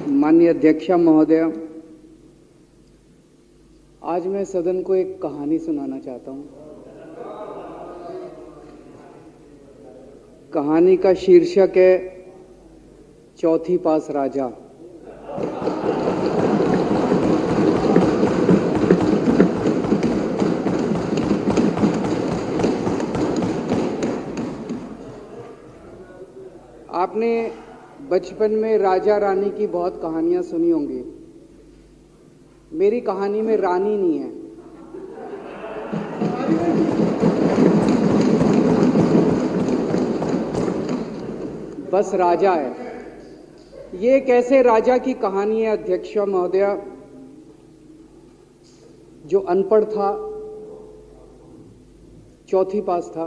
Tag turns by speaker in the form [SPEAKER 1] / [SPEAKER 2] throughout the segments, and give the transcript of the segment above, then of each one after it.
[SPEAKER 1] माननीय अध्यक्ष महोदय, आज मैं सदन को एक कहानी सुनाना चाहता हूं। कहानी का शीर्षक है चौथी पास राजा। आपने बचपन में राजा रानी की बहुत कहानियां सुनी होंगी। मेरी कहानी में रानी नहीं है, बस राजा है। ये एक ऐसे राजा की कहानी है अध्यक्ष महोदय, जो अनपढ़ था, चौथी पास था,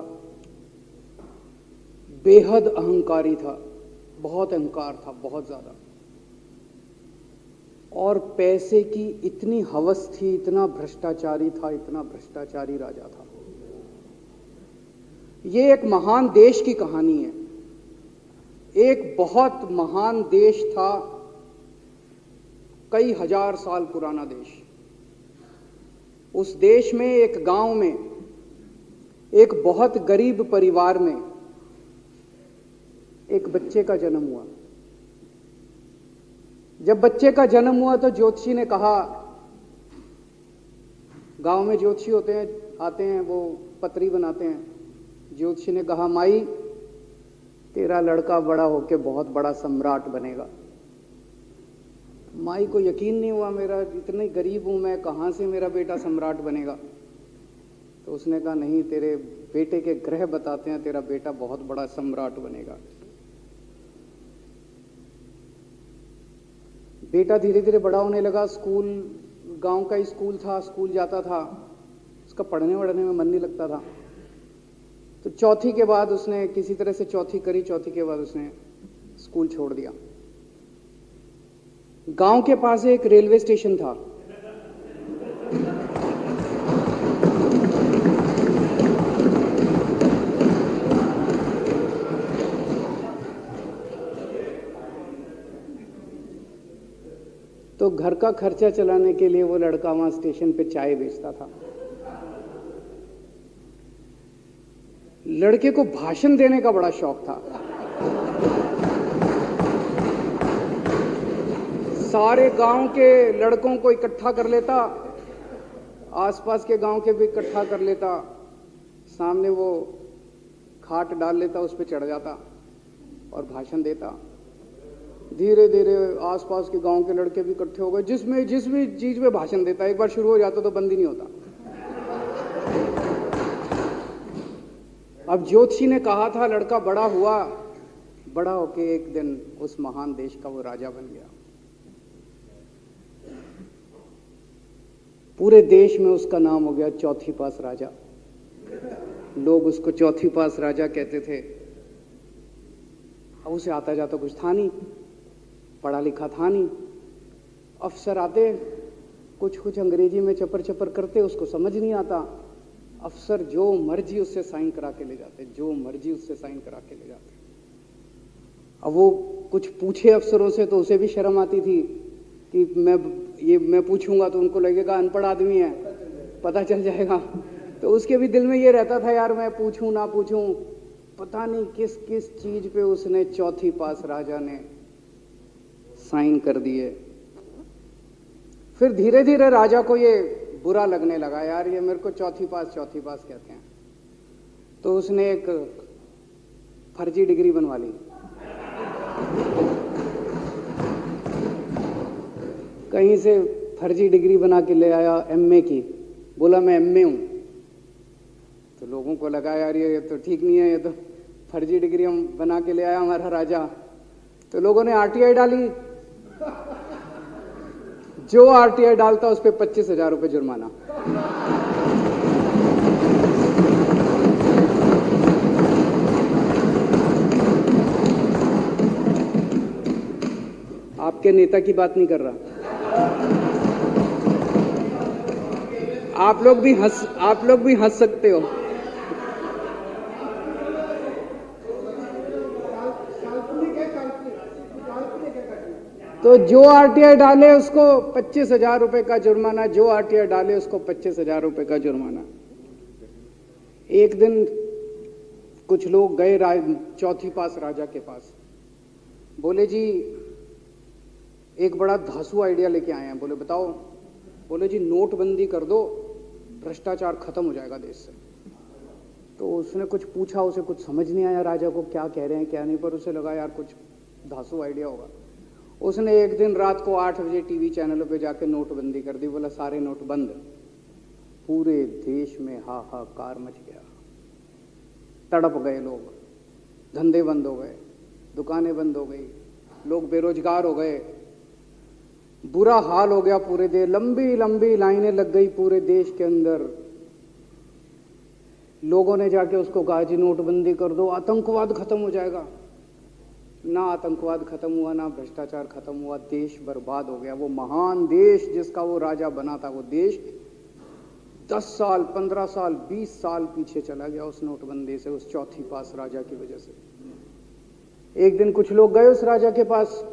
[SPEAKER 1] बेहद अहंकारी था, बहुत अहंकार था, बहुत ज्यादा, और पैसे की इतनी हवस थी, इतना भ्रष्टाचारी था, इतना भ्रष्टाचारी राजा था। ये एक महान देश की कहानी है। एक बहुत महान देश था, कई हजार साल पुराना देश। उस देश में एक गांव में एक बहुत गरीब परिवार में एक बच्चे का जन्म हुआ। जब बच्चे का जन्म हुआ तो ज्योतिषी ने कहा, गांव में ज्योतिषी होते हैं, आते हैं, वो पत्री बनाते हैं। ज्योतिषी ने कहा, माई तेरा लड़का बड़ा होके बहुत बड़ा सम्राट बनेगा। माई को यकीन नहीं हुआ, मेरा इतने गरीब हूं मैं, कहां से मेरा बेटा सम्राट बनेगा। तो उसने कहा, नहीं, तेरे बेटे के ग्रह बताते हैं तेरा बेटा बहुत बड़ा सम्राट बनेगा। बेटा धीरे धीरे बड़ा होने लगा। स्कूल, गांव का ही स्कूल था, स्कूल जाता था, उसका पढ़ने वढ़ने में मन नहीं लगता था। तो चौथी के बाद उसने किसी तरह से चौथी करी, चौथी के बाद उसने स्कूल छोड़ दिया। गांव के पास एक रेलवे स्टेशन था। तो घर का खर्चा चलाने के लिए वो लड़का वहां स्टेशन पे चाय बेचता था। लड़के को भाषण देने का बड़ा शौक था। सारे गांव के लड़कों को इकट्ठा कर लेता, आसपास के गांव के भी इकट्ठा कर लेता, सामने वो खाट डाल लेता, उस पर चढ़ जाता और भाषण देता। धीरे धीरे आसपास के गांव के लड़के भी इकट्ठे हो गए। जिस भी चीज में भाषण देता, एक बार शुरू हो जाता तो बंद ही नहीं होता। अब ज्योतिषी ने कहा था, लड़का बड़ा हुआ, बड़ा होके एक दिन उस महान देश का वो राजा बन गया। पूरे देश में उसका नाम हो गया चौथी पास राजा। लोग उसको चौथी पास राजा कहते थे। अब उसे आता जाता कुछ था नहीं, पढ़ा लिखा था नहीं। अफसर आते, कुछ अंग्रेजी में चपर चपर करते, उसको समझ नहीं आता। अफसर जो मर्जी उससे साइन करा के ले जाते, जो मर्जी उससे साइन करा के ले जाते। अब वो कुछ पूछे अफसरों से तो उसे भी शर्म आती थी कि मैं पूछूंगा तो उनको लगेगा अनपढ़ आदमी है, पता चल जाएगा। तो उसके भी दिल में ये रहता था, यार मैं पूछूं ना पूछूं। पता नहीं किस किस चीज पे उसने चौथी पास राजा ने साइन कर दिए। फिर धीरे धीरे राजा को ये बुरा लगने लगा, यार ये मेरे को चौथी पास कहते हैं। तो उसने एक फर्जी डिग्री बनवा ली। कहीं से फर्जी डिग्री बना के ले आया, एमए की। बोला मैं एमए हूं। तो लोगों को लगा, यार ये तो ठीक नहीं है, ये तो फर्जी डिग्री हम बना के ले आया हमारा राजा। तो लोगों ने आरटीआई डाली। जो आरटीआई डालता उस पर 25,000 रुपये जुर्माना। आपके नेता की बात नहीं कर रहा। आप लोग भी हंस सकते हो। तो जो आरटीआई डाले उसको 25,000 रुपए का जुर्माना, जो आरटीआई डाले उसको 25,000 रुपए का जुर्माना। एक दिन कुछ लोग गए चौथी पास राजा के पास, बोले जी एक बड़ा धांसू आइडिया लेके आए हैं। बोले बताओ। बोले जी नोटबंदी कर दो, भ्रष्टाचार खत्म हो जाएगा देश से। तो उसने कुछ पूछा, उसे कुछ समझ नहीं आया राजा को क्या कह रहे हैं क्या नहीं, पर उसे लगा यार कुछ धांसू आइडिया होगा। उसने एक दिन रात को 8 बजे टीवी चैनलों पे जाके नोटबंदी कर दी। बोला सारे नोट बंद। पूरे देश में हाहाकार मच गया, तड़प गए लोग, धंधे बंद हो गए, दुकानें बंद हो गई, लोग बेरोजगार हो गए, बुरा हाल हो गया पूरे देश। लंबी लंबी लाइनें लग गई पूरे देश के अंदर। लोगों ने जाके उसको कहा जी नोटबंदी कर दो, आतंकवाद खत्म हो जाएगा। ना आतंकवाद खत्म हुआ, ना भ्रष्टाचार खत्म हुआ, देश बर्बाद हो गया। वो महान देश जिसका वो राजा बना था, वो देश 10 साल 15 साल 20 साल पीछे चला गया उस नोटबंदी से, उस चौथी पास राजा की वजह से। एक दिन कुछ लोग गए उस राजा के पास,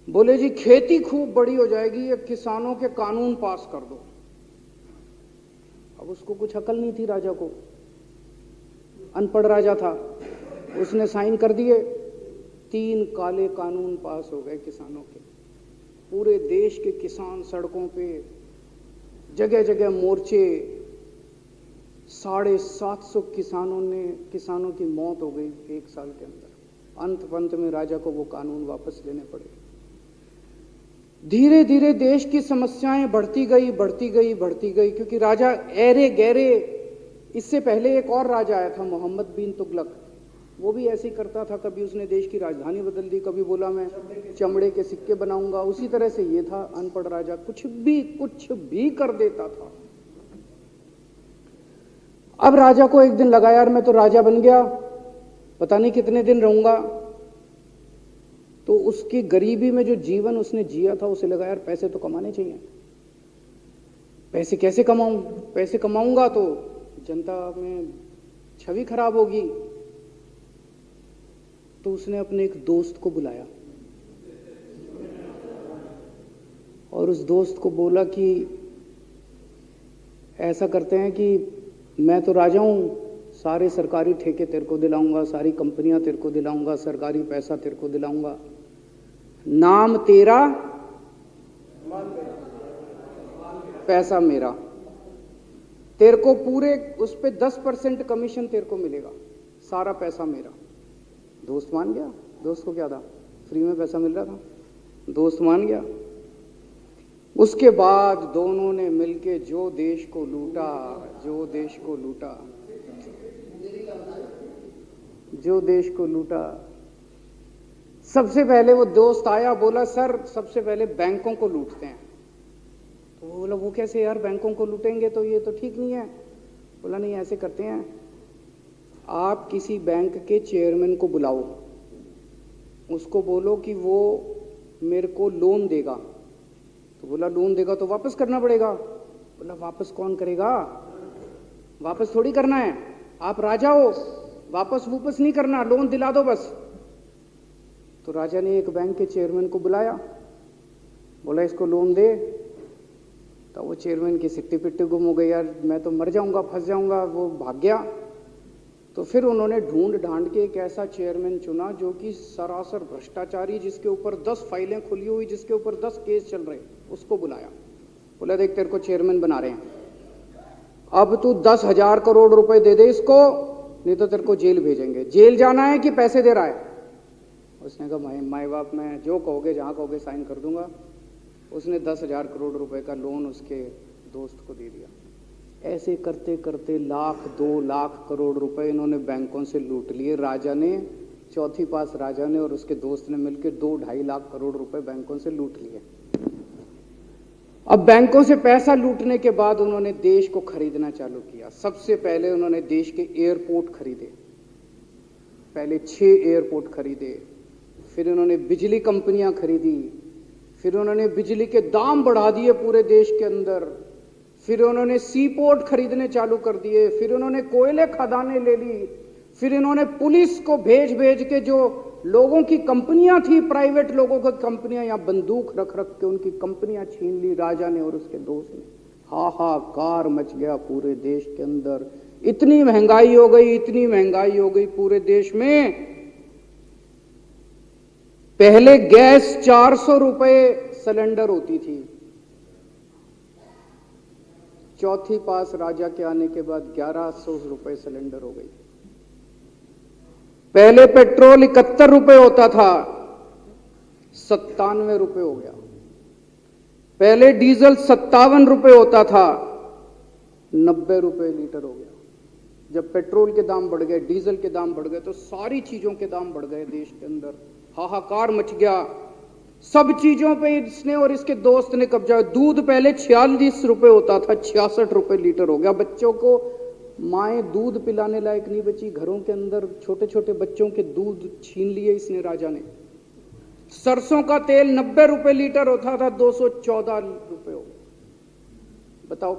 [SPEAKER 1] बोले जी खेती खूब बड़ी हो जाएगी, ये किसानों के कानून पास कर दो। अब उसको कुछ अकल नहीं थी राजा को, अनपढ़ राजा था। उसने साइन कर दिए, 3 काले कानून पास हो गए किसानों के। पूरे देश के किसान सड़कों पे, जगह जगह मोर्चे, 750 किसानों की मौत हो गई 1 साल के अंदर। अंत में राजा को वो कानून वापस लेने पड़े। धीरे धीरे देश की समस्याएं बढ़ती गई, क्योंकि राजा ऐरे गहरे। इससे पहले एक और राजा आया था, मोहम्मद बिन तुगलक, वो भी ऐसे ही करता था। कभी उसने देश की राजधानी बदल दी, कभी बोला मैं चमड़े के सिक्के बनाऊंगा। उसी तरह से ये था अनपढ़ राजा, कुछ भी कर देता था। अब राजा को एक दिन लगा यार मैं तो राजा बन गया, पता नहीं कितने दिन रहूंगा। तो उसकी गरीबी में जो जीवन उसने जिया था, उसे लगा यार पैसे तो कमाने चाहिए। पैसे कैसे कमाऊं? पैसे कमाऊंगा तो जनता में छवि खराब होगी। तो उसने अपने एक दोस्त को बुलाया और उस दोस्त को बोला कि ऐसा करते हैं कि मैं तो राजा हूं, सारे सरकारी ठेके तेरे को दिलाऊंगा, सारी कंपनियां तेरे को दिलाऊंगा, सरकारी पैसा तेरे को दिलाऊंगा। नाम तेरा, पैसा मेरा। तेरे को पूरे उस पे 10% कमीशन तेरे को मिलेगा, सारा पैसा मेरा। दोस्त मान गया। दोस्त को क्या था, फ्री में पैसा मिल रहा था, दोस्त मान गया। उसके बाद दोनों ने मिलके जो देश को लूटा, जो देश को लूटा। सबसे पहले वो दोस्त आया, बोला सर सबसे पहले बैंकों को लूटते हैं। तो वो बोला वो कैसे यार, बैंकों को लूटेंगे तो ये तो ठीक नहीं है। बोला नहीं ऐसे करते हैं, आप किसी बैंक के चेयरमैन को बुलाओ, उसको बोलो कि वो मेरे को लोन देगा। तो बोला लोन देगा तो वापस करना पड़ेगा। बोला वापस कौन करेगा, वापस थोड़ी करना है, आप राजा हो, वापस नहीं करना, लोन दिला दो बस। तो राजा ने एक बैंक के चेयरमैन को बुलाया, बोला इसको लोन दे। तो वो चेयरमैन की सिट्टी पिट्टी गुम हो गई, यार मैं तो मर जाऊंगा, फंस जाऊंगा, वो भाग गया। तो फिर उन्होंने ढूंढ ढांड के एक ऐसा चेयरमैन चुना जो कि सरासर भ्रष्टाचारी, जिसके ऊपर 10 फाइलें खुली हुई, जिसके ऊपर 10 केस चल रहे, उसको बुलाया। बोला देख तेरे को चेयरमैन बना रहे हैं, अब तू 10,000 करोड़ रुपए दे दे इसको, नहीं तो तेरे को जेल भेजेंगे। जेल जाना है कि पैसे दे रहा है? उसने कहा माई बाप मैं जो कहोगे जहाँ कहोगे साइन कर दूंगा। उसने 10,000 करोड़ रुपए का लोन उसके दोस्त को दे दिया। ऐसे करते करते 1,00,000 2,00,000 करोड़ रुपए इन्होंने बैंकों से लूट लिए। राजा ने, चौथी पास राजा ने और उसके दोस्त ने मिलकर 2-2.5 लाख करोड़ रुपए बैंकों से लूट लिए। अब बैंकों से पैसा लूटने के बाद उन्होंने देश को खरीदना चालू किया। सबसे पहले उन्होंने देश के एयरपोर्ट खरीदे, पहले 6 एयरपोर्ट खरीदे, फिर उन्होंने बिजली कंपनियां खरीदी, फिर उन्होंने बिजली के दाम बढ़ा दिए पूरे देश के अंदर, फिर उन्होंने सी पोर्ट खरीदने चालू कर दिए, फिर उन्होंने कोयले खदानें ले ली, फिर इन्होंने पुलिस को भेज भेज के जो लोगों की कंपनियां थी, प्राइवेट लोगों की कंपनियां, यहां बंदूक रख रख के उनकी कंपनियां छीन ली राजा ने और उसके दोस्त ने। हाहाकार मच गया पूरे देश के अंदर। इतनी महंगाई हो गई, इतनी महंगाई हो गई पूरे देश में। पहले गैस 400 रुपए सिलेंडर होती थी, चौथी पास राजा के आने के बाद 1100 रुपए सिलेंडर हो गई। पहले पेट्रोल 71 रुपए होता था, 97 रुपए हो गया। पहले डीजल 57 रुपए होता था, 90 रुपए लीटर हो गया। जब पेट्रोल के दाम बढ़ गए, डीजल के दाम बढ़ गए, तो सारी चीजों के दाम बढ़ गए देश के अंदर। हाहाकार मच गया। सब चीजों पे इसने और इसके दोस्त ने कब्जा। दूध पहले 46 रुपए होता था, 66 रुपए लीटर हो गया। बच्चों को माएं दूध पिलाने लायक नहीं बची, घरों के अंदर छोटे छोटे बच्चों के दूध छीन लिए इसने राजा ने। सरसों का तेल 90 रुपए लीटर होता था, 214 रुपए हो गया। बताओ,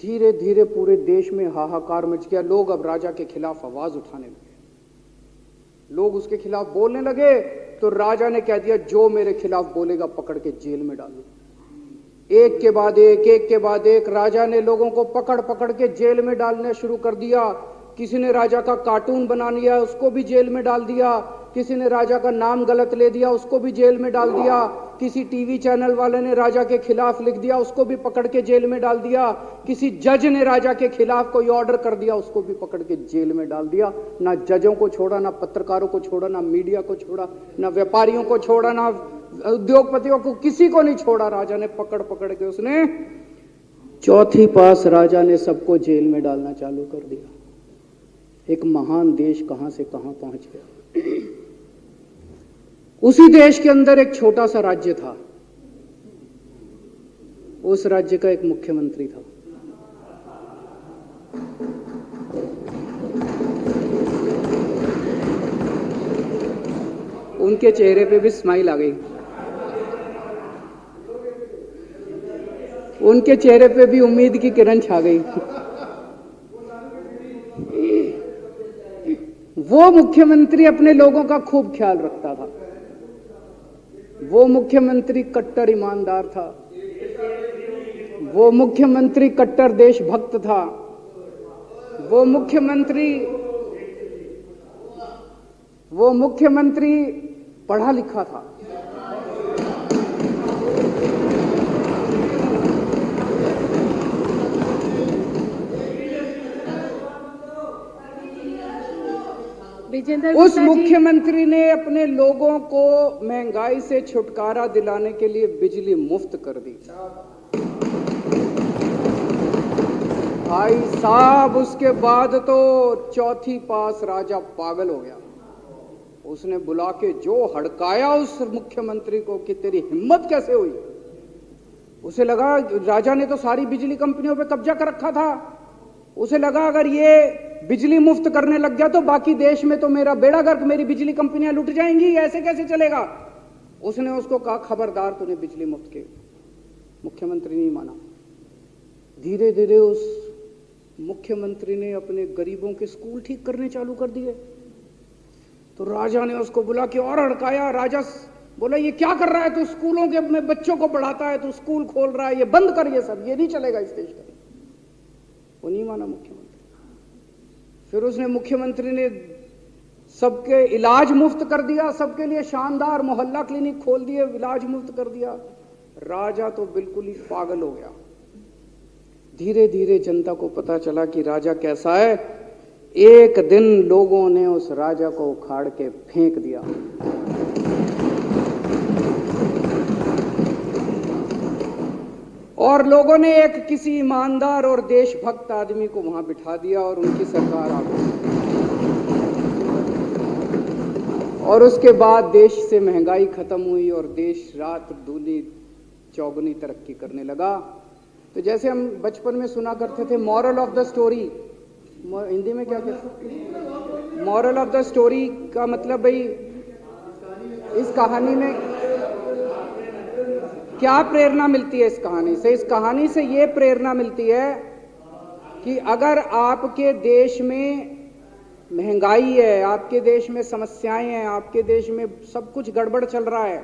[SPEAKER 1] धीरे धीरे पूरे देश में हाहाकार मच गया। लोग अब राजा के खिलाफ आवाज उठाने लगे, लोग उसके खिलाफ बोलने लगे। तो राजा ने कह दिया, जो मेरे खिलाफ बोलेगा पकड़ के जेल में डाल दो। एक के बाद एक राजा ने लोगों को पकड़ पकड़ के जेल में डालना शुरू कर दिया। किसी ने राजा का कार्टून बना लिया, उसको भी जेल में डाल दिया। किसी ने राजा का नाम गलत ले दिया, उसको भी जेल में डाल दिया। किसी टीवी चैनल वाले ने राजा के खिलाफ लिख दिया, उसको भी पकड़ के जेल में डाल दिया। किसी जज ने राजा के खिलाफ कोई ऑर्डर कर दिया, उसको भी पकड़ के जेल में डाल दिया। ना जजों को छोड़ा, ना पत्रकारों को छोड़ा, ना मीडिया को छोड़ा, ना व्यापारियों को छोड़ा, ना उद्योगपतियों को, किसी को नहीं छोड़ा। राजा ने पकड़ पकड़ के उसने चौथी पास राजा ने सबको जेल में डालना चालू कर दिया। एक महान देश कहां से कहां पहुंच गया। उसी देश के अंदर एक छोटा सा राज्य था, उस राज्य का एक मुख्यमंत्री था। उनके चेहरे पे भी स्माइल आ गई, उनके चेहरे पे भी उम्मीद की किरण छा गई। वो मुख्यमंत्री अपने लोगों का खूब ख्याल रखता था। वो मुख्यमंत्री कट्टर ईमानदार था। वो मुख्यमंत्री कट्टर देशभक्त था। वो मुख्यमंत्री पढ़ा लिखा था। उस मुख्यमंत्री ने अपने लोगों को महंगाई से छुटकारा दिलाने के लिए बिजली मुफ्त कर दी। भाई साहब, उसके बाद तो चौथी पास राजा पागल हो गया। उसने बुला के जो हड़काया उस मुख्यमंत्री को कि तेरी हिम्मत कैसे हुई। उसे लगा राजा ने तो सारी बिजली कंपनियों पे कब्जा कर रखा था। उसे लगा अगर ये बिजली मुफ्त करने लग गया तो बाकी देश में तो मेरा बेड़ा गर्क, मेरी बिजली कंपनियां लुट जाएंगी, ऐसे कैसे चलेगा। उसने उसको कहा, खबरदार, तूने बिजली मुफ्त के। मुख्यमंत्री नहीं माना। धीरे धीरे उस मुख्यमंत्री ने अपने गरीबों के स्कूल ठीक करने चालू कर दिए। तो राजा ने उसको बुला के और हड़काया। राजा बोला, ये क्या कर रहा है तू, स्कूलों के में बच्चों को पढ़ाता है, तू स्कूल खोल रहा है, ये बंद कर, ये सब, ये नहीं चलेगा इस देश का। वो नहीं माना मुख्यमंत्री। फिर उसने मुख्यमंत्री ने सबके इलाज मुफ्त कर दिया, सबके लिए शानदार मोहल्ला क्लिनिक खोल दिए, इलाज मुफ्त कर दिया। राजा तो बिल्कुल ही पागल हो गया। धीरे धीरे जनता को पता चला कि राजा कैसा है। एक दिन लोगों ने उस राजा को उखाड़ के फेंक दिया। और लोगों ने एक किसी ईमानदार और देशभक्त आदमी को वहां बिठा दिया और उनकी सरकार आ गई। और उसके बाद देश से महंगाई खत्म हुई और देश रात दूनी चौगुनी तरक्की करने लगा। तो जैसे हम बचपन में सुना करते थे, moral of the story, Hindi में क्या कहते, मॉरल ऑफ द स्टोरी का मतलब भाई इस कहानी में क्या प्रेरणा मिलती है। इस कहानी से ये प्रेरणा मिलती है कि अगर आपके देश में महंगाई है, आपके देश में समस्याएं हैं, आपके देश में सब कुछ गड़बड़ चल रहा है,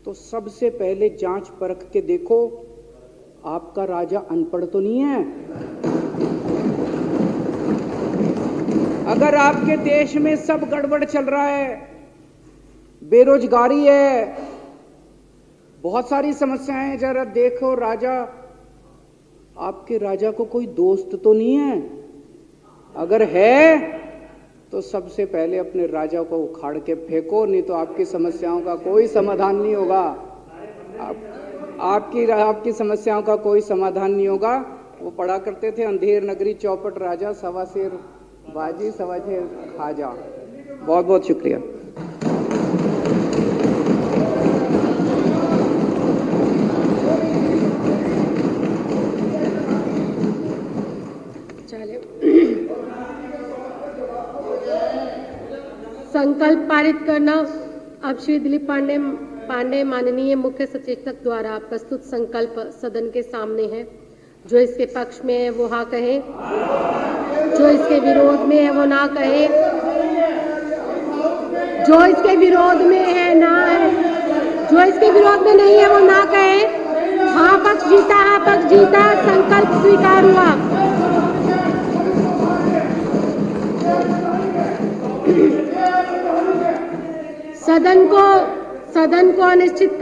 [SPEAKER 1] तो सबसे पहले जांच परख के देखो आपका राजा अनपढ़ तो नहीं है। अगर आपके देश में सब गड़बड़ चल रहा है, बेरोजगारी है, बहुत सारी समस्याएं हैं, जरा देखो राजा, आपके राजा को कोई दोस्त तो नहीं है? अगर है तो सबसे पहले अपने राजा को उखाड़ के फेंको, नहीं तो आपकी समस्याओं का कोई समाधान नहीं होगा। आपकी समस्याओं का कोई समाधान नहीं होगा। वो पढ़ा करते थे, अंधेर नगरी चौपट राजा, सवा शेर बाजी सवा शेर खाजा। बहुत बहुत शुक्रिया।
[SPEAKER 2] संकल्प पारित करना। अब श्री दिलीप पांडे माननीय मुख्य सचेतक द्वारा प्रस्तुत संकल्प सदन के सामने है। जो इसके पक्ष में है वो हाँ कहे, जो इसके विरोध में है वो ना कहे, जो इसके विरोध में है ना है, जो इसके विरोध में नहीं है वो ना कहे। हाँ पक्ष जीता, हाँ पक्ष जीता, संकल्प स्वीकार हुआ। सदन को अनिश्चित